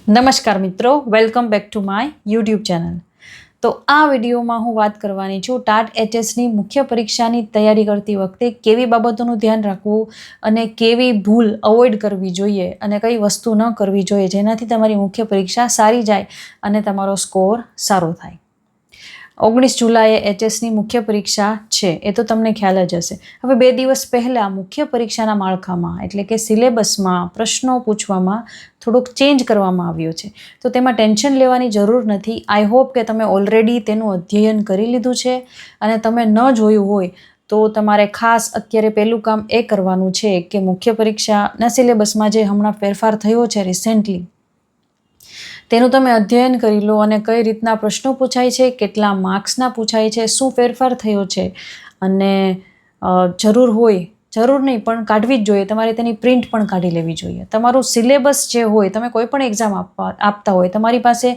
નમસ્કાર મિત્રો, welcome back to my YouTube channel. તો આ વિડીયોમાં હું વાત કરવાની છું ટાટ એચએસની મુખ્ય પરીક્ષાની તૈયારી કરતી વખતે કેવી બાબતોનું ધ્યાન રાખવું અને કેવી ભૂલ અવોઇડ કરવી જોઈએ અને કઈ વસ્તુ ન કરવી જોઈએ જેનાથી તમારી મુખ્ય પરીક્ષા સારી જાય અને તમારો સ્કોર સારો થાય. 19 જુલાઈએ એચએસની મુખ્ય પરીક્ષા છે, એ તો તમને ખ્યાલ જ હશે. હવે 2 દિવસ પહેલાં મુખ્ય પરીક્ષાના માળખામાં એટલે કે સિલેબસમાં પ્રશ્નો પૂછવામાં થોડુંક ચેન્જ કરવામાં આવ્યો છે. તો તેમાં ટેન્શન લેવાની જરૂર નથી. આઈ હોપ કે તમે ઓલરેડી તેનું અધ્યયન કરી લીધું છે અને તમે ન જોયું હોય તો તમારે ખાસ અત્યારે પહેલું કામ એ કરવાનું છે કે મુખ્ય પરીક્ષાના સિલેબસમાં જે હમણાં ફેરફાર થયો છે રિસેન્ટલી, તેનું તમે અધ્યયન કરી લો અને કઈ રીતના પ્રશ્નો પૂછાય છે, કેટલા માર્ક્સના પૂછાય છે, શું ફેરફાર થયો છે અને જરૂર નહીં પણ કાઢવી જ જોઈએ. તમારે તેની પ્રિન્ટ પણ કાઢી લેવી જોઈએ. તમારું સિલેબસ જે હોય, તમે કોઈ પણ એક્ઝામ આપતા હોય, તમારી પાસે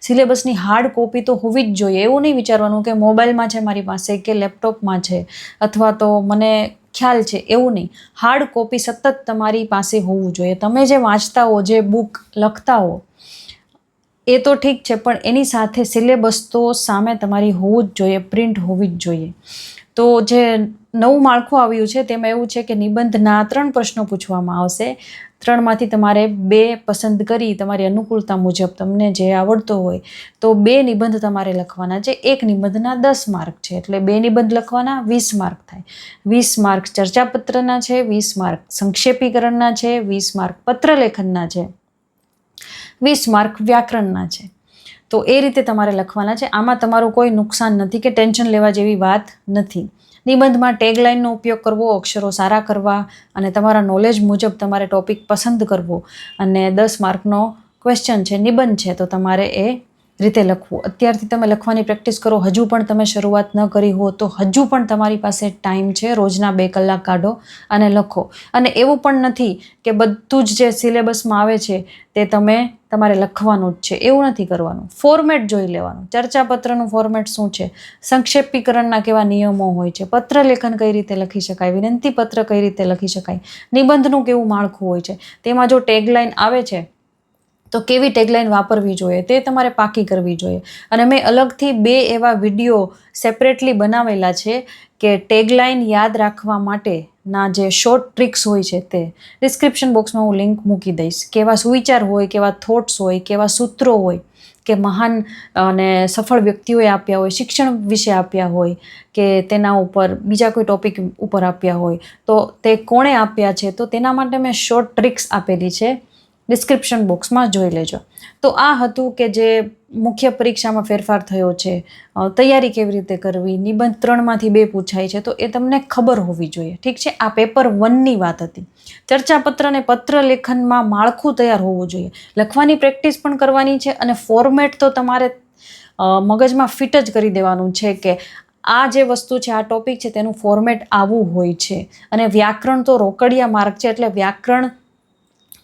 સિલેબસની હાર્ડ કોપી તો હોવી જ જોઈએ. એવું નહીં વિચારવાનું કે મોબાઈલમાં છે મારી પાસે કે લેપટોપમાં છે અથવા તો મને ખ્યાલ છે, એવું નહીં. હાર્ડ કોપી સતત તમારી પાસે હોવું જોઈએ. તમે જે વાંચતા હો, જે બુક લખતા હો એ તો ઠીક છે, પણ એની સાથે સિલેબસ તો સામે તમારી હોવું જ જોઈએ, પ્રિન્ટ હોવી જ જોઈએ. તો જે નવું માળખું આવ્યું છે તેમાં એવું છે કે નિબંધના 3 પ્રશ્નો પૂછવામાં આવશે. 3માંથી તમારે 2 પસંદ કરી તમારી અનુકૂળતા મુજબ તમને જે આવડતો હોય તો 2 નિબંધ તમારે લખવાના છે. 1 નિબંધના 10 માર્ક છે, એટલે 2 નિબંધ લખવાના 20 માર્ક થાય. 20 માર્ક ચર્ચાપત્રના છે, 20 માર્ક સંક્ષેપીકરણના છે, 20 માર્ક પત્રલેખનના છે, 20 માર્ક વ્યાકરણના છે. તો એ રીતે તમારે લખવાના છે. આમાં તમારું કોઈ નુકસાન નથી કે ટેન્શન લેવા જેવી વાત નથી. નિબંધમાં ટેગલાઇનનો ઉપયોગ કરવો, અક્ષરો સારા કરવા અને તમારા નોલેજ મુજબ તમારે ટોપિક પસંદ કરવો અને 10 માર્કનો ક્વેશ્ચન છે, નિબંધ છે, તો તમારે એ રીતે લખવું. અત્યારથી તમે લખવાની પ્રેક્ટિસ કરો. હજુ પણ તમે શરૂઆત ન કરી હો તો હજુ પણ તમારી પાસે ટાઈમ છે. રોજના 2 કલાક કાઢો અને લખો. અને એવું પણ નથી કે બધું જ જે સિલેબસમાં આવે છે તે તમારે લખવાનું જ છે, એવું નથી કરવાનું. ફોર્મેટ જોઈ લેવાનું. ચર્ચાપત્રનું ફોર્મેટ શું છે, સંક્ષેપીકરણના કેવા નિયમો હોય છે, પત્રલેખન કઈ રીતે લખી શકાય, વિનંતી પત્ર કઈ રીતે લખી શકાય, નિબંધનું કેવું માળખું હોય છે, તેમાં જો ટેગલાઇન આવે છે તો કેવી ટેગલાઇન વાપરવી જોઈએ તે તમારે પાકી કરવી જોઈએ. અને મેં અલગથી 2 એવા વિડીયો સેપરેટલી બનાવેલા છે કે ટેગલાઇન યાદ રાખવા માટેના જે શોર્ટ ટ્રિક્સ હોય છે તે ડિસ્ક્રિપ્શન બોક્સમાં હું લિંક મૂકી દઈશ. કેવા સુવિચાર હોય, કેવા થોટ્સ હોય, કેવા સૂત્રો હોય કે મહાન અને સફળ વ્યક્તિઓએ આપ્યા હોય, શિક્ષણ વિશે આપ્યા હોય કે તેના ઉપર બીજા કોઈ ટોપિક ઉપર આપ્યા હોય, તો તે કોણે આપ્યા છે તો તેના માટે મેં શોર્ટ ટ્રિક્સ આપેલી છે. ડિસ્ક્રિપ્શન બોક્સમાં જોઈ લેજો. તો આ હતું કે જે મુખ્ય પરીક્ષામાં ફેરફાર થયો છે, તૈયારી કેવી રીતે કરવી, નિબંધ 3માંથી 2 પૂછાય છે તો એ તમને ખબર હોવી જોઈએ. ઠીક છે, આ પેપર 1ની વાત હતી. ચર્ચાપત્ર અને પત્રલેખનમાં માળખું તૈયાર હોવું જોઈએ. લખવાની પ્રેક્ટિસ પણ કરવાની છે અને ફોર્મેટ તો તમારે મગજમાં ફિટ જ કરી દેવાનું છે કે આ જે વસ્તુ છે, આ ટોપિક છે, તેનું ફોર્મેટ આવું હોય છે. અને વ્યાકરણ તો રોકડિયા માર્ક છે, એટલે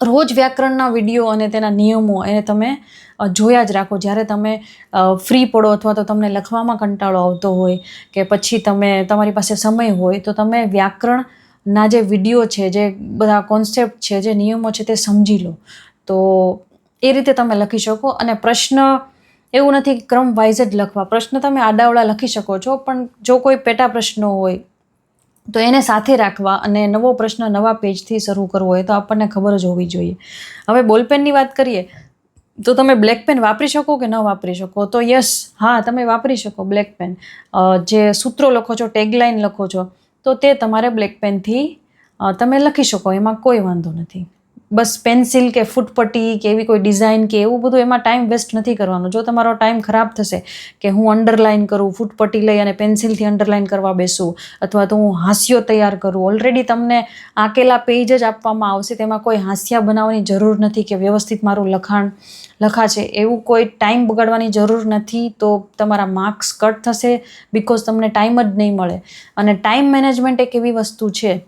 રોજ વ્યાકરણના વિડીયો અને તેના નિયમો એને તમે જોયા જ રાખો. જ્યારે તમે ફ્રી પડો અથવા તો તમને લખવામાં કંટાળો આવતો હોય કે પછી તમારી પાસે સમય હોય તો તમે વ્યાકરણના જે વિડીયો છે, જે બધા કોન્સેપ્ટ છે, જે નિયમો છે તે સમજી લો. તો એ રીતે તમે લખી શકો. અને પ્રશ્ન એવું નથી કે ક્રમ વાઇઝ જ લખવા. પ્રશ્ન તમે આડાવડા લખી શકો છો, પણ જો કોઈ પેટા પ્રશ્નો હોય તો એને સાથે રાખવા અને નવો પ્રશ્ન નવા પેજથી શરૂ કરવો હોય તો આપણને ખબર જ હોવી જોઈએ. હવે બોલપેનની વાત કરીએ તો તમે બ્લેક પેન વાપરી શકો કે ન વાપરી શકો? તો યસ, હા, તમે વાપરી શકો બ્લેક પેન. જે સૂત્રો લખો છો, ટેગલાઇન લખો છો, તો તે તમારે બ્લેક પેનથી તમે લખી શકો, એમાં કોઈ વાંધો નથી. બસ પેન્સિલ કે ફૂટપટ્ટી કે એવી કોઈ ડિઝાઇન કે એવું બધું એમાં ટાઈમ વેસ્ટ નથી કરવાનો. જો તમારો ટાઈમ ખરાબ થશે કે હું અંડરલાઇન કરું, ફૂટપટ્ટી લઈ અને પેન્સિલથી અંડરલાઇન કરવા બેસું અથવા તો હું હાસ્યો તૈયાર કરું, ઓલરેડી તમને આંકેલા પેજ જ આપવામાં આવશે, તેમાં કોઈ હાસ્યા બનાવવાની જરૂર નથી કે વ્યવસ્થિત મારું લખાણ લખાશે, એવું કોઈ ટાઈમ બગાડવાની જરૂર નથી. તો તમારા માર્ક્સ કટ થશે બિકોઝ તમને ટાઈમ જ નહીં મળે. અને ટાઈમ મેનેજમેન્ટ એક એવી વસ્તુ છે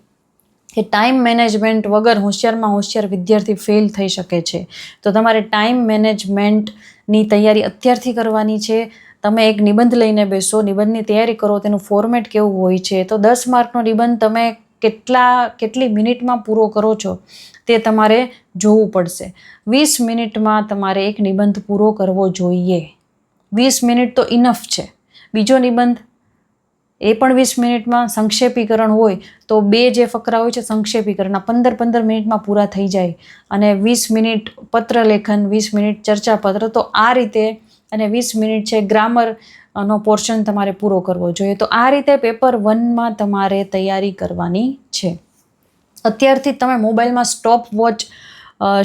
કે ટાઈમ મેનેજમેન્ટ વગર હોશિયારમાં હોશિયાર વિદ્યાર્થી ફેલ થઈ શકે છે. તો તમારે ટાઈમ મેનેજમેન્ટની તૈયારી અત્યારથી કરવાની છે. તમે એક નિબંધ લઈને બેસો, નિબંધની તૈયારી કરો, તેનું ફોર્મેટ કેવું હોય છે. તો 10 માર્કનો નિબંધ તમે કેટલી મિનિટમાં પૂરો કરો છો તે તમારે જોવું પડશે. 20 મિનિટમાં તમારે એક નિબંધ પૂરો કરવો જોઈએ. 20 મિનિટ તો ઇનફ છે. બીજો નિબંધ એ પણ 20 મિનિટમાં. સંક્ષેપીકરણ હોય તો 2 જે ફકરા હોય છે સંક્ષેપીકરણના 15 મિનિટમાં પૂરા થઈ જાય, અને 20 મિનિટ પત્રલેખન, 20 મિનિટ ચર્ચાપત્ર. તો આ રીતે, અને 20 મિનિટ છે ગ્રામરનો પોર્શન તમારે પૂરો કરવો જોઈએ. તો આ રીતે પેપર 1માં તમારે તૈયારી કરવાની છે. અત્યારથી જ તમે મોબાઈલમાં સ્ટોપ વોચ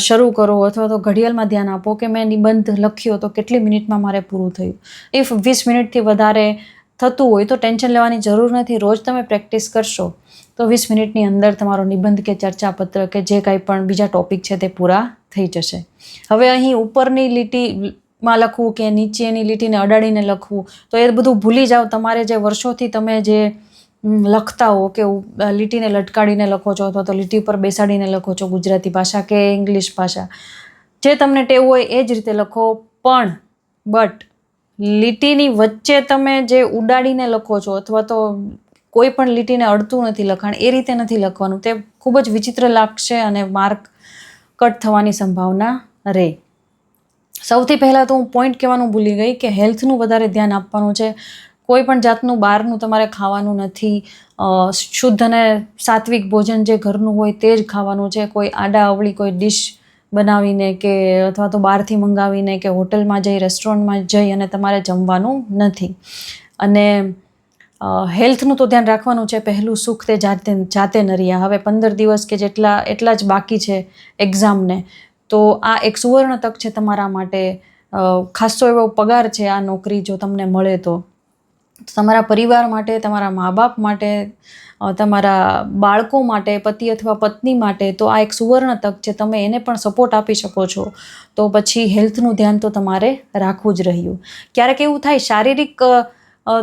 શરૂ કરો, અથવા તો ઘડિયાળમાં ધ્યાન આપો કે મેં નિબંધ લખ્યો તો કેટલી મિનિટમાં મારે પૂરું થયું. ઇફ 20 મિનિટથી વધારે થતું હોય તો ટેન્શન લેવાની જરૂર નથી. રોજ તમે પ્રેક્ટિસ કરશો તો 20 મિનિટની અંદર તમારો નિબંધ કે ચર્ચાપત્ર કે જે કાંઈ પણ બીજા ટોપિક છે તે પૂરા થઈ જશે. હવે અહીં ઉપરની લીટીમાં લખવું કે નીચેની લીટીને અડાડીને લખવું, તો એ બધું ભૂલી જાઓ. તમારે જે વર્ષોથી તમે જે લખતા હો કે લીટીને લટકાડીને લખો છો, અથવા તો લીટી પર બેસાડીને લખો છો, ગુજરાતી ભાષા કે ઇંગ્લિશ ભાષા, જે તમને ટેવ હોય એ જ રીતે લખો. બટ લીટીની વચ્ચે તમે જે ઉડાડીને લખો છો, અથવા તો કોઈ પણ લીટીને અડતું નથી લખાણ, એ રીતે નથી લખવાનું. તે ખૂબ જ વિચિત્ર લાગશે અને માર્ક કટ થવાની સંભાવના રહે. સૌથી પહેલાં તો હું પોઈન્ટ કહેવાનું ભૂલી ગઈ કે હેલ્થનું વધારે ધ્યાન આપવાનું છે. કોઈ પણ જાતનું બહારનું તમારે ખાવાનું નથી. શુદ્ધ અને સાત્વિક ભોજન જે ઘરનું હોય તે જ ખાવાનું છે. કોઈ આડાઅવળી કોઈ ડિશ બનાવીને કે અથવા તો બહારથી મંગાવીને કે હોટલમાં જઈ, રેસ્ટોરન્ટમાં જઈ અને તમારે જમવાનું નથી. અને હેલ્થનું તો ધ્યાન રાખવાનું છે. પહેલું સુખ તે જાતે નર્યા. હવે 15 દિવસ કે એટલા જ બાકી છે એક્ઝામને. તો આ એક સુવર્ણ તક છે તમારા માટે. ખાસો એવો પગાર છે આ નોકરી જો તમને મળે તો. તમારા પરિવાર માટે, તમારા મા બાપ માટે, તમારા બાળકો માટે, પતિ અથવા પત્ની માટે તો આ એક સુવર્ણ તક છે. તમે એને પણ સપોર્ટ આપી શકો છો. તો પછી હેલ્થનું ધ્યાન તો તમારે રાખવું જ રહ્યું. ક્યારેક એવું થાય શારીરિક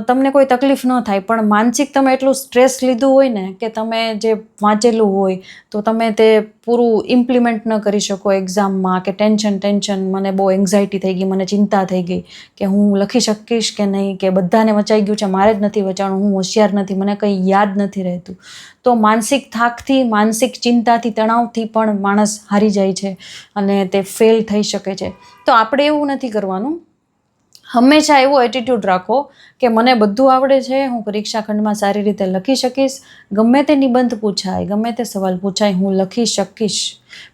તમને કોઈ તકલીફ ન થાય, પણ માનસિક તમે એટલું સ્ટ્રેસ લીધું હોય ને કે તમે જે વાંચેલું હોય તો તમે તે પૂરું ઇમ્પ્લિમેન્ટ ન કરી શકો એક્ઝામમાં, કે ટેન્શન, મને બહુ એન્ઝાયટી થઈ ગઈ, મને ચિંતા થઈ ગઈ કે હું લખી શકીશ કે નહીં, કે બધાને વચાઈ ગયું છે, મારે જ નથી વચાણું, હું હોશિયાર નથી, મને કંઈ યાદ નથી રહેતું. તો માનસિક થાકથી, માનસિક ચિંતાથી, તણાવથી પણ માણસ હારી જાય છે અને તે ફેલ થઈ શકે છે. તો આપણે એવું નથી કરવાનું. હંમેશા એવો એટીટ્યૂડ રાખો કે મને બધું આવડે છે, હું પરીક્ષા ખંડમાં સારી રીતે લખી શકીશ, ગમે તે નિબંધ પૂછાય, ગમે તે સવાલ પૂછાય, હું લખી શકીશ.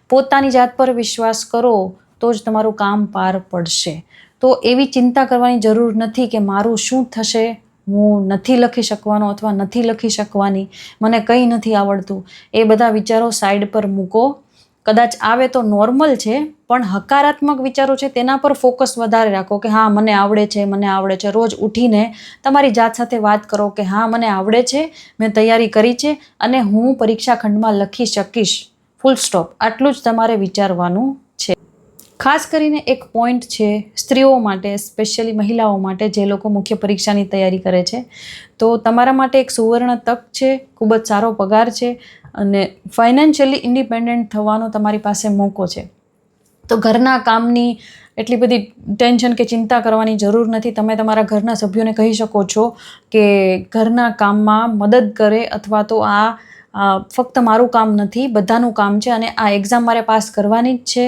પોતાની જાત પર વિશ્વાસ કરો તો જ તમારું કામ પાર પડશે. તો એવી ચિંતા કરવાની જરૂર નથી કે મારું શું થશે, હું નથી લખી શકવાનો અથવા નથી લખી શકવાની, મને કંઈ નથી આવડતું. એ બધા વિચારો સાઈડ પર મૂકો. કદાચ આવે તો નોર્મલ છે, પણ હકારાત્મક વિચારો છે તેના પર ફોકસ વધારે રાખો કે હા મને આવડે છે, મને આવડે છે. રોજ ઉઠીને તમારી જાત સાથે વાત કરો કે હા મને આવડે છે, મેં તૈયારી કરી છે અને હું પરીક્ષા ખંડમાં લખી શકીશ. Full stop. આટલું જ તમારે વિચારવાનું છે. ખાસ કરીને એક પોઈન્ટ છે સ્ત્રીઓ માટે, સ્પેશિયલી મહિલાઓ માટે જે લોકો મુખ્ય પરીક્ષાની તૈયારી કરે છે. તો તમારા માટે એક સુવર્ણ તક છે, ખૂબ જ સારો પગાર છે અને ફાઇનાન્શિયલી ઇન્ડિપેન્ડન્ટ થવાનો તમારી પાસે મોકો છે. તો ઘરના કામની એટલી બધી ટેન્શન કે ચિંતા કરવાની જરૂર નથી. તમે તમારા ઘરના સભ્યોને કહી શકો છો કે ઘરના કામમાં મદદ કરે, અથવા તો આ ફક્ત મારું કામ નથી, બધાનું કામ છે અને આ એક્ઝામ મારે પાસ કરવાની જ છે.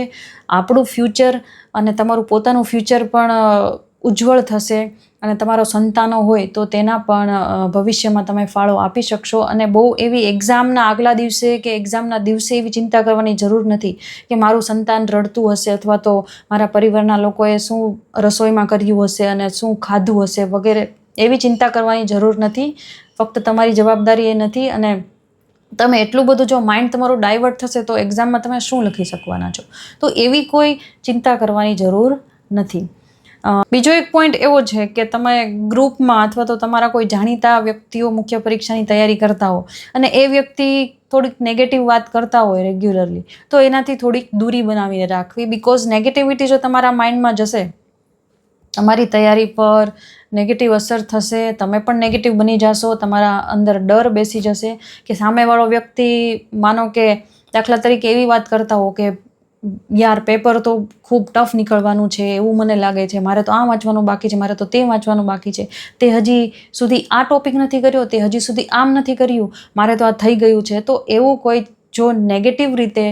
આપણું ફ્યુચર અને તમારું પોતાનું ફ્યુચર પણ ઉજ્જવળ થશે અને તમારો સંતાનો હોય તો તેના પણ ભવિષ્યમાં તમે ફાળો આપી શકશો. અને બહુ એવી એક્ઝામના આગલા દિવસે કે એક્ઝામના દિવસે એવી ચિંતા કરવાની જરૂર નથી કે મારું સંતાન રડતું હશે, અથવા તો મારા પરિવારના લોકોએ શું રસોઈમાં કર્યું હશે અને શું ખાધું હશે વગેરે. એવી ચિંતા કરવાની જરૂર નથી. ફક્ત તમારી જવાબદારી એ નથી. અને તમે એટલું બધું જો માઇન્ડ તમારું ડાયવર્ટ થશે તો એક્ઝામમાં તમે શું લખી શકવાના છો. તો એવી કોઈ ચિંતા કરવાની જરૂર નથી. બીજો એક પોઈન્ટ એવો છે કે તમે ગ્રુપમાં અથવા તો તમારા કોઈ જાણીતા વ્યક્તિઓ મુખ્ય પરીક્ષાની તૈયારી કરતા હો અને એ વ્યક્તિ થોડીક નેગેટિવ વાત કરતા હોય રેગ્યુલરલી, તો એનાથી થોડીક દૂરી બનાવીને રાખવી. બિકોઝ નેગેટિવિટી જો તમારા માઇન્ડમાં જશે, તમારી તૈયારી પર નેગેટિવ અસર થશે, તમે પણ નેગેટિવ બની જશો, તમારા અંદર ડર બેસી જશે કે સામેવાળો વ્યક્તિ, માનો કે દાખલા તરીકે એવી વાત કરતા હો કે યાર પેપર તો ખૂબ ટફ નીકળવાનું છે, એવું મને લાગે છે, મારે તો આ વાંચવાનું બાકી છે, મારે તો તે વાંચવાનું બાકી છે, તે હજી સુધી આ ટોપિક નથી કર્યો, તે હજી સુધી આમ નથી કર્યું, મારે તો આ થઈ ગયું છે. તો એવું કોઈ જો નેગેટિવ રીતે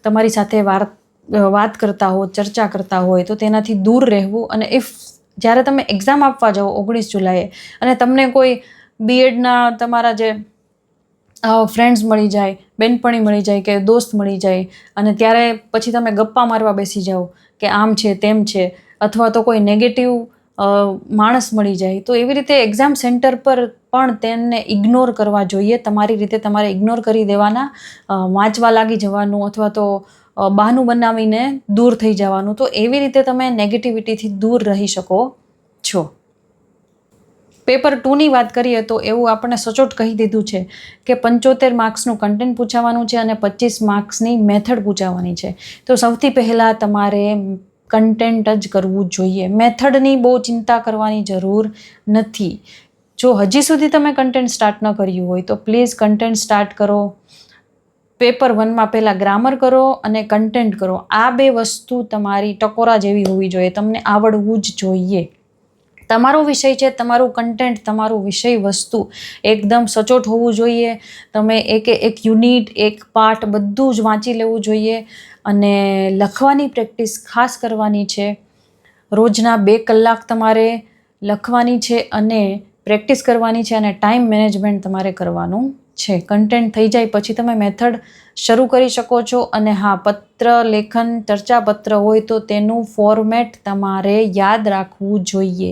તમારી સાથે વાત કરતા હો, ચર્ચા કરતા હોય તો તેનાથી દૂર રહેવું. અને ઇફ જ્યારે તમે એક્ઝામ આપવા જાઓ 19 જુલાઈએ અને તમને કોઈ બીએડના તમારા જે ફ્રેન્ડ્સ મળી જાય, બેનપણી મળી જાય કે દોસ્ત મળી જાય અને ત્યારે પછી તમે ગપ્પા મારવા બેસી જાઓ કે આમ છે તેમ છે, અથવા તો કોઈ નેગેટિવ માણસ મળી જાય, તો એવી રીતે એક્ઝામ સેન્ટર પર પણ તેમને ઇગ્નોર કરવા જોઈએ. તમારી રીતે તમારે ઇગ્નોર કરી દેવાના, વાંચવા લાગી જવાનું અથવા તો બહાનું બનાવીને દૂર થઈ જવાનું. તો એવી રીતે તમે નેગેટિવિટીથી દૂર રહી શકો છો. પેપર 2ની વાત કરીએ તો એવું આપણને સચોટ કહી દીધું છે કે 75 માર્ક્સનું કન્ટેન્ટ પૂછાવાનું છે અને 25 માર્ક્સની મેથડ પૂછાવાની છે. તો સૌથી પહેલાં તમારે કન્ટેન્ટ જ કરવું જોઈએ. મેથડની બહુ ચિંતા કરવાની જરૂર નથી. જો હજી સુધી તમે કન્ટેન્ટ સ્ટાર્ટ ન કર્યું હોય તો પ્લીઝ કન્ટેન્ટ સ્ટાર્ટ કરો. પેપર 1માં પહેલાં ગ્રામર કરો અને કન્ટેન્ટ કરો. આ 2 વસ્તુ તમારી ટકોરા જેવી હોવી જોઈએ, તમને આવડવું જ જોઈએ. તમારો વિષય છે, તમારું કન્ટેન્ટ, તમારું વિષય વસ્તુ એકદમ સચોટ હોવું જોઈએ. તમે એક યુનિટ, એક પાર્ટ બધું જ વાંચી લેવું જોઈએ અને લખવાની પ્રેક્ટિસ ખાસ કરવાની છે. રોજના 2 કલાક તમારે લખવાની છે અને પ્રેક્ટિસ કરવાની છે અને ટાઈમ મેનેજમેન્ટ તમારે કરવાનું છે. કન્ટેન્ટ થઈ જાય પછી તમે મેથડ શરૂ કરી શકો છો. અને હા, પત્ર લેખન, ચર્ચાપત્ર હોય તો તેનું ફોર્મેટ તમારે યાદ રાખવું જોઈએ.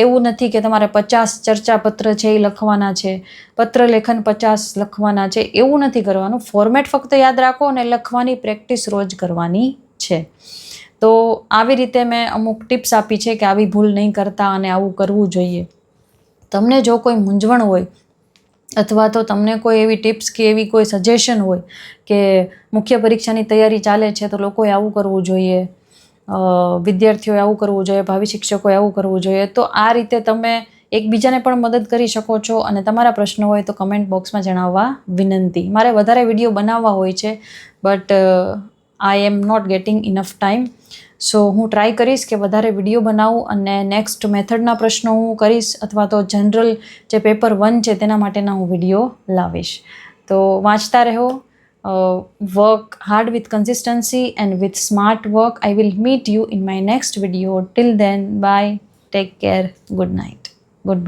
એવું નથી કે તમારે 50 ચર્ચાપત્ર છે એ લખવાના છે, પત્ર લેખન 50 લખવાના છે, એવું નથી કરવાનું. ફોર્મેટ ફક્ત યાદ રાખો અને લખવાની પ્રેક્ટિસ રોજ કરવાની છે. તો આવી રીતે મેં અમુક ટિપ્સ આપી છે કે આવી ભૂલ નહીં કરતા અને આવું કરવું જોઈએ. તમને જો કોઈ મૂંઝવણ હોય અથવા તો તમને કોઈ એવી ટિપ્સ કે એવી કોઈ સજેશન હોય કે મુખ્ય પરીક્ષાની તૈયારી ચાલે છે તો લોકોએ આવું કરવું જોઈએ, વિદ્યાર્થીઓએ આવું કરવું જોઈએ, ભાવિ શિક્ષકોએ આવું કરવું જોઈએ, તો આ રીતે તમે એકબીજાને પણ મદદ કરી શકો છો. અને તમારા પ્રશ્નો હોય તો કમેન્ટ બોક્સમાં જણાવવા વિનંતી. મારે વધારે વિડીયો બનાવવા હોય છે but I am not getting enough time. So હું ટ્રાય કરીશ કે વધારે વિડીયો બનાવું અને નેક્સ્ટ મેથડના પ્રશ્નો હું કરીશ અથવા તો જનરલ જે પેપર 1 છે તેના માટેના હું વિડીયો લાવીશ. તો વાંચતા રહો. Work hard with consistency and with smart work. I will meet you in my next video. Till then, bye. Take care. Good night. Goodbye.